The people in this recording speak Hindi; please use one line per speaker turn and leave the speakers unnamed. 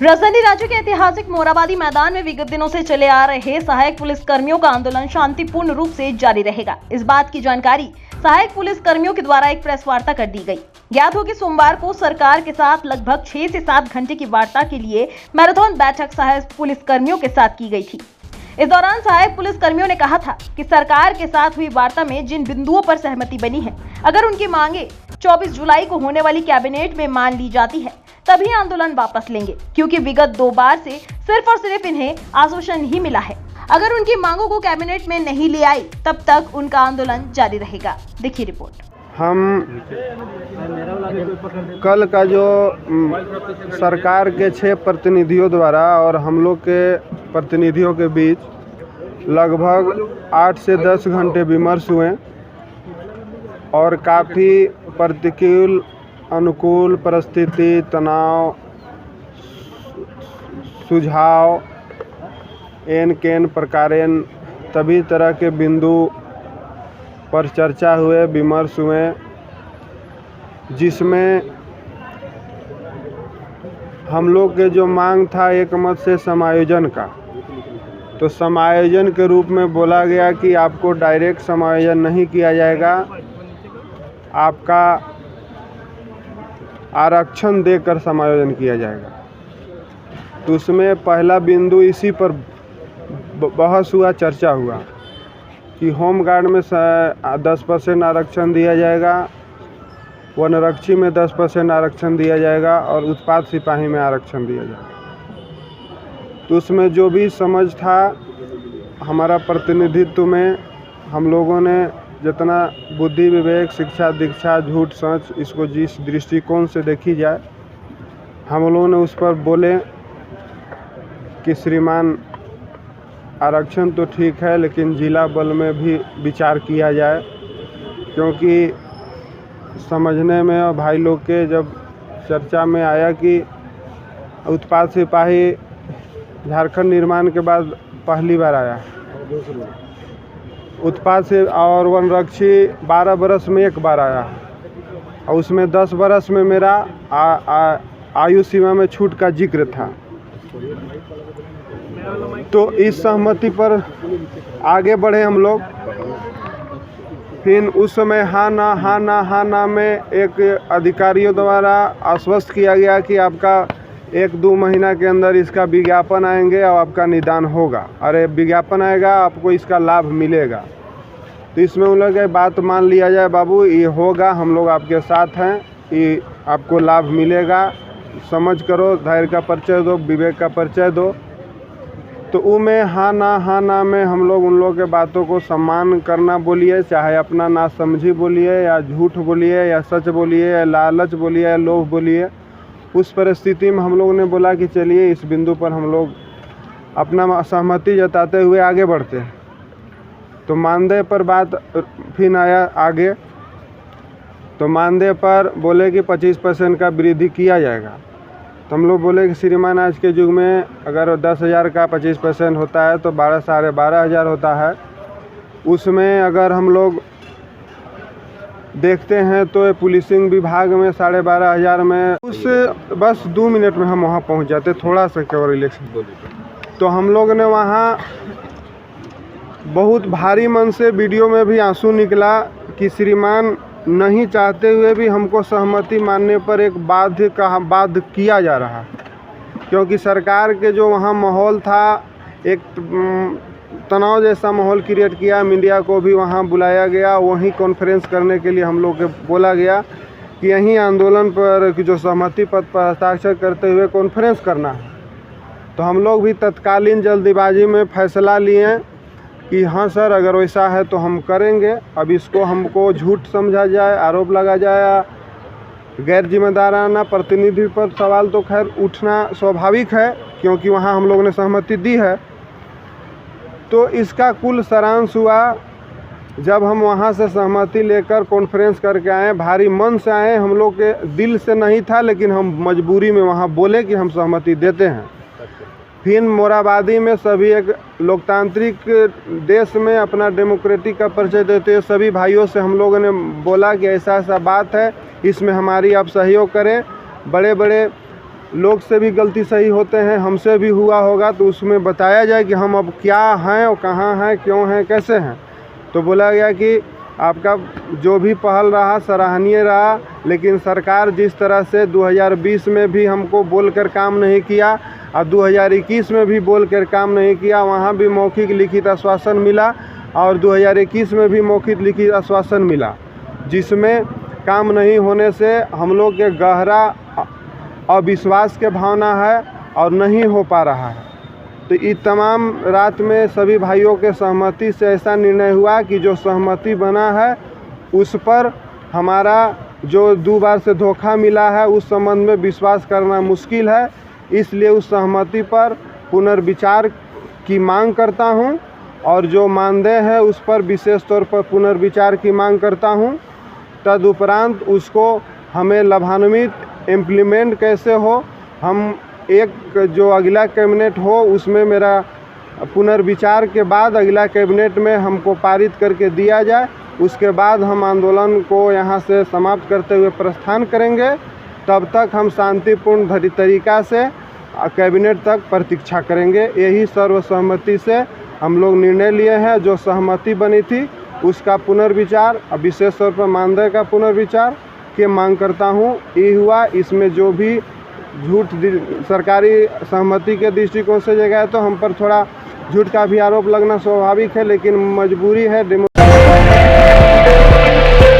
राजधानी रांची के ऐतिहासिक मोराबादी मैदान में विगत दिनों से चले आ रहे सहायक पुलिस कर्मियों का आंदोलन शांतिपूर्ण रूप से जारी रहेगा। इस बात की जानकारी सहायक पुलिस कर्मियों के द्वारा एक प्रेस वार्ता कर दी गई। ज्ञात हो कि सोमवार को सरकार के साथ लगभग 6 से 7 घंटे की वार्ता के लिए मैराथन बैठक सहायक पुलिस कर्मियों के साथ की गई थी। इस दौरान सहायक पुलिस कर्मियों ने कहा था कि सरकार के साथ हुई वार्ता में जिन बिंदुओं पर सहमति बनी है, अगर उनकी मांगे 24 जुलाई को होने वाली कैबिनेट में मान ली जाती है तभी आंदोलन वापस लेंगे, क्योंकि विगत 2 बार से सिर्फ और सिर्फ इन्हें आश्वासन ही मिला है। अगर उनकी मांगों को कैबिनेट में नहीं ले आई तब तक उनका आंदोलन जारी रहेगा। देखिए रिपोर्ट।
हम कल का जो सरकार के 6 प्रतिनिधियों द्वारा और हम लोग के प्रतिनिधियों के बीच लगभग 8 से 10 घंटे विमर्श हुए और काफ़ी प्रतिकूल अनुकूल परिस्थिति, तनाव, सुझाव, एन केन प्रकारेन सभी तरह के बिंदु पर चर्चा हुए, विमर्श हुए, जिसमें हम लोग के जो मांग था एक मत से समायोजन का, तो समायोजन के रूप में बोला गया कि आपको डायरेक्ट समायोजन नहीं किया जाएगा, आपका आरक्षण देकर समायोजन किया जाएगा। तो उसमें पहला बिंदु इसी पर बहस हुआ, चर्चा हुआ कि होमगार्ड में 10% आरक्षण दिया जाएगा, वनरक्षी में 10% आरक्षण दिया जाएगा और उत्पाद सिपाही में आरक्षण दिया जाएगा। तो उसमें जो भी समझ था हमारा प्रतिनिधित्व में हम लोगों ने जितना बुद्धि, विवेक, शिक्षा, दीक्षा, झूठ, सच, इसको जिस दृष्टिकोण से देखी जाए, हम लोगों ने उस पर बोले कि श्रीमान आरक्षण तो ठीक है लेकिन जिला बल में भी विचार किया जाए, क्योंकि समझने में और भाई लोग के जब चर्चा में आया कि उत्पाद सिपाही झारखंड निर्माण के बाद पहली बार आया, उत्पाद से और वनरक्षी 12 बरस में एक बार आया और उसमें 10 बरस में मेरा आयु सीमा में छूट का जिक्र था। तो इस सहमति पर आगे बढ़े हम लोग। फिर उस समय हाँ ना में एक अधिकारियों द्वारा आश्वस्त किया गया कि आपका 1-2 महीना के अंदर इसका विज्ञापन आएंगे और आपका निदान होगा। अरे विज्ञापन आएगा, आपको इसका लाभ मिलेगा। तो इसमें उन लोग बात मान लिया जाए, बाबू ये होगा, हम लोग आपके साथ हैं, ये आपको लाभ मिलेगा, समझ करो, धैर्य का परिचय दो, विवेक का परिचय दो। तो उनमें हाँ ना में हम लोग उन लोगों के बातों को सम्मान करना बोलिए, चाहे अपना ना समझी बोलिए या झूठ बोलिए या सच बोलिए या लालच बोलिए या लोभ बोलिए, उस परिस्थिति में हम लोगों ने बोला कि चलिए इस बिंदु पर हम लोग अपना सहमति जताते हुए आगे बढ़ते हैं। तो मानदेय पर बात फिर आया आगे, तो मानदेय पर बोले कि 25% का वृद्धि किया जाएगा। तो हम लोग बोले कि श्रीमान आज के युग में अगर 10,000 का 25% होता है तो 12,500 होता है। उसमें अगर हम लोग देखते हैं तो पुलिसिंग विभाग में 12,500 में उस बस 2 मिनट में हम वहाँ पहुँच जाते, थोड़ा सा केवल इलेक्शन। तो हम लोग ने वहाँ बहुत भारी मन से वीडियो में भी आंसू निकला कि श्रीमान नहीं चाहते हुए भी हमको सहमति मानने पर एक बाध्य किया जा रहा, क्योंकि सरकार के जो वहाँ माहौल था एक तनाव जैसा माहौल क्रिएट किया। मीडिया को भी वहाँ बुलाया गया, वहीं कॉन्फ्रेंस करने के लिए हम लोग को बोला गया कि यहीं आंदोलन पर जो सहमति पत्र पर हस्ताक्षर करते हुए कॉन्फ्रेंस करना है। तो हम लोग भी तत्कालीन जल्दीबाजी में फैसला लिए कि हाँ सर, अगर वैसा है तो हम करेंगे। अब इसको हमको झूठ समझा जाए, आरोप लगा जाए, गैर जिम्मेदाराना प्रतिनिधि पर सवाल तो खैर उठना स्वाभाविक है, क्योंकि वहाँ हम लोगों ने सहमति दी है। तो इसका कुल सारांश हुआ जब हम वहाँ से सहमति लेकर कॉन्फ्रेंस करके आए, भारी मन से आए, हम लोग के दिल से नहीं था, लेकिन हम मजबूरी में वहाँ बोले कि हम सहमति देते हैं। फिर मोराबादी में सभी एक लोकतांत्रिक देश में अपना डेमोक्रेटिक का परिचय देते हुए सभी भाइयों से हम लोगों ने बोला कि ऐसा ऐसा बात है, इसमें हमारी आप सहयोग करें। बड़े बड़े लोग से भी गलती सही होते हैं, हमसे भी हुआ होगा, तो उसमें बताया जाए कि हम अब क्या हैं और कहाँ हैं, क्यों हैं, कैसे हैं। तो बोला गया कि आपका जो भी पहल रहा सराहनीय रहा, लेकिन सरकार जिस तरह से 2020 में भी हमको बोलकर काम नहीं किया और 2021 में भी बोलकर काम नहीं किया, वहाँ भी मौखिक लिखित आश्वासन मिला और 2021 में भी मौखिक लिखित आश्वासन मिला, जिसमें काम नहीं होने से हम लोग के गहरा अविश्वास के भावना है और नहीं हो पा रहा है। तो इस तमाम रात में सभी भाइयों के सहमति से ऐसा निर्णय हुआ कि जो सहमति बना है उस पर हमारा जो 2 बार से धोखा मिला है उस संबंध में विश्वास करना मुश्किल है, इसलिए उस सहमति पर पुनर्विचार की मांग करता हूं और जो मानदेय है उस पर विशेष तौर पर पुनर्विचार की मांग करता हूं। तदुपरांत उसको हमें लाभान्वित इम्प्लीमेंट कैसे हो, हम एक जो अगला कैबिनेट हो उसमें मेरा पुनर्विचार के बाद अगला कैबिनेट में हमको पारित करके दिया जाए, उसके बाद हम आंदोलन को यहाँ से समाप्त करते हुए प्रस्थान करेंगे। तब तक हम शांतिपूर्ण तरीक़ा से कैबिनेट तक प्रतीक्षा करेंगे। यही सर्वसहमति से हम लोग निर्णय लिए हैं। जो सहमति बनी थी उसका पुनर्विचार, विशेष तौर पर मानदेय का पुनर्विचार की मांग करता हूँ। ये हुआ, इसमें जो भी झूठ सरकारी सहमति के दृष्टिकोण से जगह है तो हम पर थोड़ा झूठ का भी आरोप लगना स्वाभाविक है, लेकिन मजबूरी है।